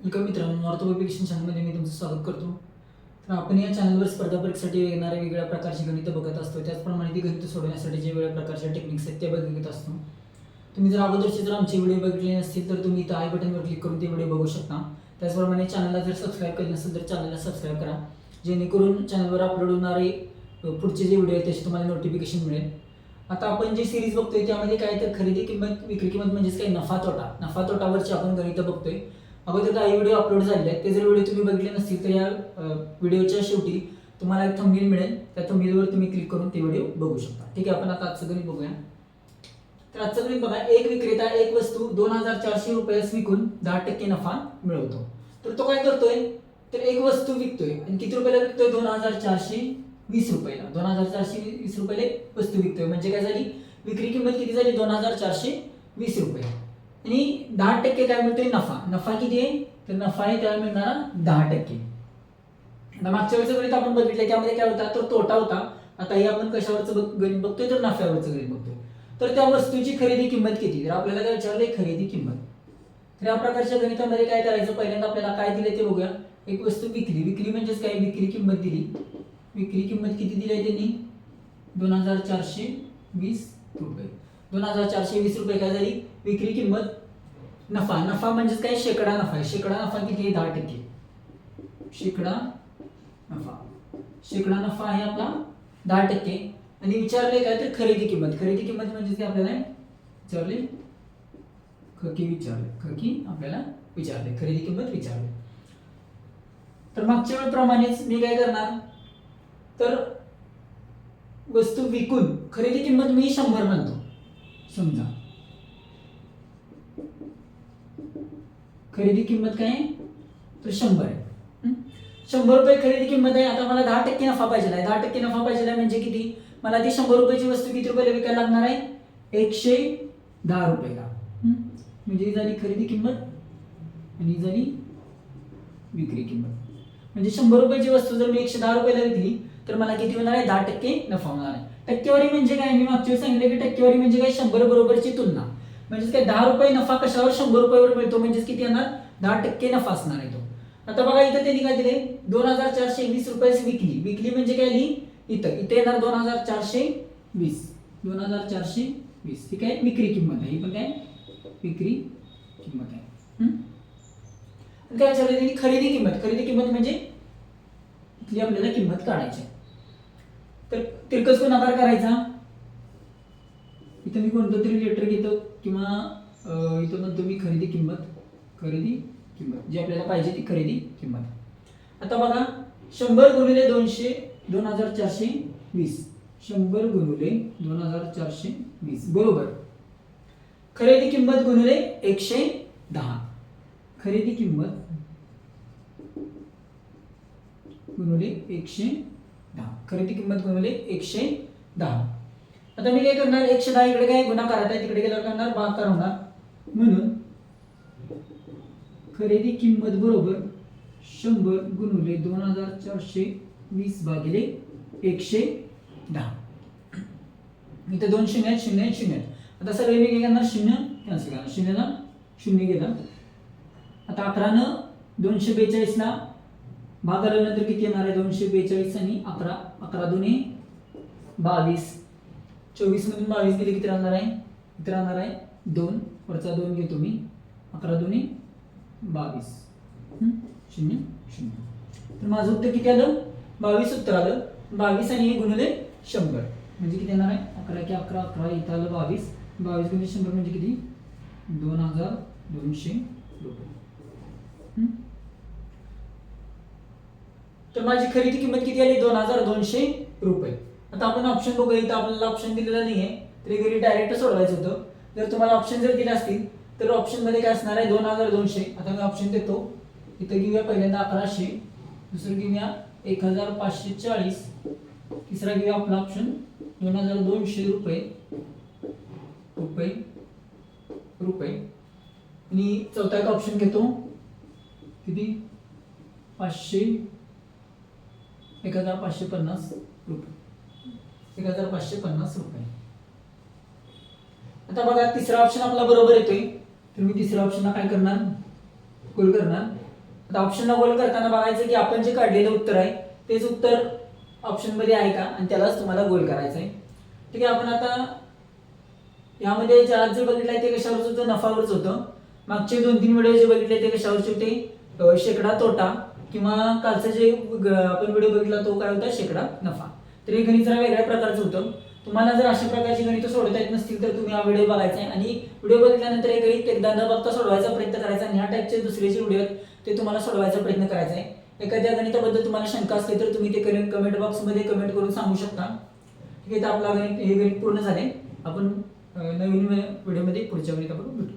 Welcome मित्रांनो, north publication चॅनलमध्ये मी तुमचं स्वागत करतो. तर आपण या चॅनलवर स्पर्धा परीक्षेसाठी येणाऱ्या वेगवेगळ्या प्रकारची गणितं बघत असतो. त्याचप्रमाणे ती गणितं सोडवण्यासाठी जे वेगवेगळ्या प्रकारच्या टेक्निक्स आहेत ते बघत असतो. तुम्ही जर अगोदरचे जर आमचे व्हिडिओ बघितले नसतील तर तुम्ही इथं आय बटनवर क्लिक करून ते व्हिडिओ बघू शकता. त्याचप्रमाणे चॅनलला जर सबस्क्राईब केलं नसेल तर चॅनलला सबस्क्राईब करा, जेणेकरून चॅनलवर अपलोड होणारे पुढचे जे व्हिडिओ आहेत त्याचे तुम्हाला नोटिफिकेशन मिळेल. आता आपण जे सिरीज बघतोय त्यामध्ये काय तर खरेदी किंमत विक्री किंमत म्हणजेच काय नफा तोटावरची आपण गणितं बघतोय. अगोदर काही व्हिडिओ अपलोड झालेले आहेत, ते जर व्हिडिओ तुम्ही बघितले नसतील तर या व्हिडिओच्या शेवटी तुम्हाला एक थंबनेल मिळेल, त्या थंबनेलवर तुम्ही क्लिक करून ते व्हिडिओ बघू शकता. ठीक आहे, आपण आता आजचं गणित बघूया. तर आजचं गणित बघा, एक विक्रेता एक वस्तू 2400 रुपयास विकून 10% नफा मिळवतो. तर तो काय करतोय, तर एक वस्तू विकतोय आणि किती रुपयाला विकतोय, 2420 रुपयाला. 2420 रुपयाला वस्तू विकतोय म्हणजे काय झाली, विक्री किंमत किती झाली, 2420 रुपये. आणि 10% काय मिळतोय, नफा किती आहे, तर नफा आहे त्याला मिळणारा 10%. आता मागच्या वेळेचं गणित आपण बघितलं त्यामध्ये काय होता, तर तोटा होता. आता हे आपण कशावरचं गणित बघतोय, तर नफ्यावरचं गणित बघतोय. तर त्या वस्तूची खरेदी किंमत किती, तर आपल्याला काय विचारलंय, खरेदी किंमत. तर या प्रकारच्या गणितामध्ये काय करायचं, पहिल्यांदा आपल्याला काय दिले ते बघूया. एक वस्तू विक्री म्हणजेच काय, विक्री किंमत दिली. विक्री किंमत किती दिली आहे त्यांनी, 2420 रुपये. 2420 रुपये काय झाली विक्री किंमत. नफा म्हणजेच काय, शेकडा नफा आहे. शेकडा नफा किती आहे, 10%. शेकडा नफा आहे आपला 10%. आणि विचारले काय, तर खरेदी किंमत म्हणजे काय, आपल्याला विचारले खरेदी किंमत विचारले. तर मागच्या वेळेप्रमाणेच मी काय करणार, तर वस्तू विकून खरेदी किंमत मी 100 म्हणतो. समजा खरेदी किंमत काय आहे, तर 100 आहे. 100 रुपये खरेदी किंमत आहे. आता मला 10% नफा पाहिजे आहे. 10% नफा पाहिजे आहे म्हणजे किती, मला ती 100 रुपयाची वस्तू किती रुपयाला विकायला लागणार आहे, 110 रुपयाला. म्हणजे ही झाली खरेदी किंमत आणि ही झाली विक्री किंमत. म्हणजे 100 रुपयाची वस्तू जर मी 110 रुपयाला विकली तर मला किती होणार आहे, 10% नफा होणार आहे. टक्केवारी म्हणजे काय, मी मागच्या वेळी सांगितलं की टक्केवारी म्हणजे काय, 100 बरोबरची तुलना. म्हणजे काय, 10 रुपये नफा कशावर, 100 रुपयावर मिळतो म्हणजे किती येणार, 10% नफा असणार आहे तो. आता बघा इथं त्यांनी काय दिले, 2420 रुपयास विकली म्हणजे काय लिही, इथं येणार 2420. ठीक आहे, विक्री किंमत आहे. ही पण काय, विक्री किंमत आहे. काय विचारलं त्यांनी, खरेदी किंमत म्हणजे इथली आपल्याला किंमत काढायची. तर तिरकस गुणाकार करायचा. इथं मी कोणतं तरी लेटर घेतो किंवा इथं म्हणतो मी खरेदी किंमत जी आपल्याला पाहिजे ती खरेदी किंमत. आता बघा, 100 गुणिले 200 2420. 100 गुणिले 2420 बरोबर खरेदी किंमत गुणिले 110. खरेदी किंमत गुणिले 110. खरेदी किंमत गुणिले 110. आता मी काय करणार, 110 इकडे काय गुणाकार आहे, तिकडे गेल्यावर करणार भागाकार होणार. म्हणून खरेदी किंमत बरोबर 100 गुणिले 2420 भागिले 110. इथे 2 शून्य आहेत. आता सगळे मी काय करणार, 0 कॅन्सल करणार. 0 0 गेला. आता 11 242 ला भाग आल्यानंतर किती येणार आहे, 242 आणि 11 दुने 22. 24 मधून 22 गेले किती राहणार आहे, किती राहणार आहे 2. वरचा 2 घेतो मी. 11 दुने 22. 0 0. तर माझं उत्तर किती आलं, 22 उत्तर आलं. 22 आणि हे गुणिले 100 म्हणजे किती येणार आहे, 11 की 11 इथं आलं 22 गुणिले 100 म्हणजे किती, 2200 रुपये. तर माझी खरेदी किंमत किती आली, 2200 रुपये. आता आपण ऑप्शन बघूया. इथं आपल्याला ऑप्शन दिलेला नाहीये, तर घरी डायरेक्ट सोडवायचं होतं. जर तुम्हाला ऑप्शन जर दिले असतील तर ऑप्शन मध्ये काय असणार आहे, 2200. आता मी ऑप्शन देतो. इथं घेऊया पहिल्यांदा 1100, दुसरं घेऊया 1540, तिसरा घेऊया आपला ऑप्शन 2200 रुपये आणि चौथा एक ऑप्शन घेतो किती, 1550 रुपये. 1550 रुपये. आता बघा तिसरा ऑप्शन आपला बरोबर येतोय, तर मी तिसऱ्या ऑप्शनला काय करणार, गोल करणार. आता ऑप्शनला गोल करताना बघायचं की आपण जे काढलेलं उत्तर आहे तेच उत्तर ऑप्शनमध्ये आहे का आणि त्यालाच तुम्हाला गोल करायचं आहे. ठीक आहे, आपण आता यामध्ये जे आज जे बघितलं आहे ते कशावरच होतं, नफावरच होतं. मागचे 2-3 व्हिडिओ जे बघितले ते कशावरचे होते, शेकडा तोटा, किंवा कालचा जे आपण व्हिडिओ बघितला तो काय होता, शेकडा नफा. तर हे गणित जरा वेगळ्या प्रकारचं होतं. तुम्हाला जर अशा प्रकारची गणित सोडवता येत नसतील तर तुम्ही हा व्हिडिओ बघायचा आहे आणि व्हिडिओ बघितल्यानंतर हे गणित एकदा न बघता सोडवायचा प्रयत्न करायचा आणि ह्या टाईपचे दुसरे जे व्हिडिओ आहेत ते तुम्हाला सोडवायचा प्रयत्न करायचा आहे. एखाद्या गणिताबद्दल तुम्हाला शंका असते तर तुम्ही ते कमेंट बॉक्समध्ये कमेंट करून सांगू शकता. ठीक आहे, तर आपला गणित हे गणित पूर्ण झाले. आपण नवीन व्हिडिओमध्ये पुढच्या गणित आपण भेटू.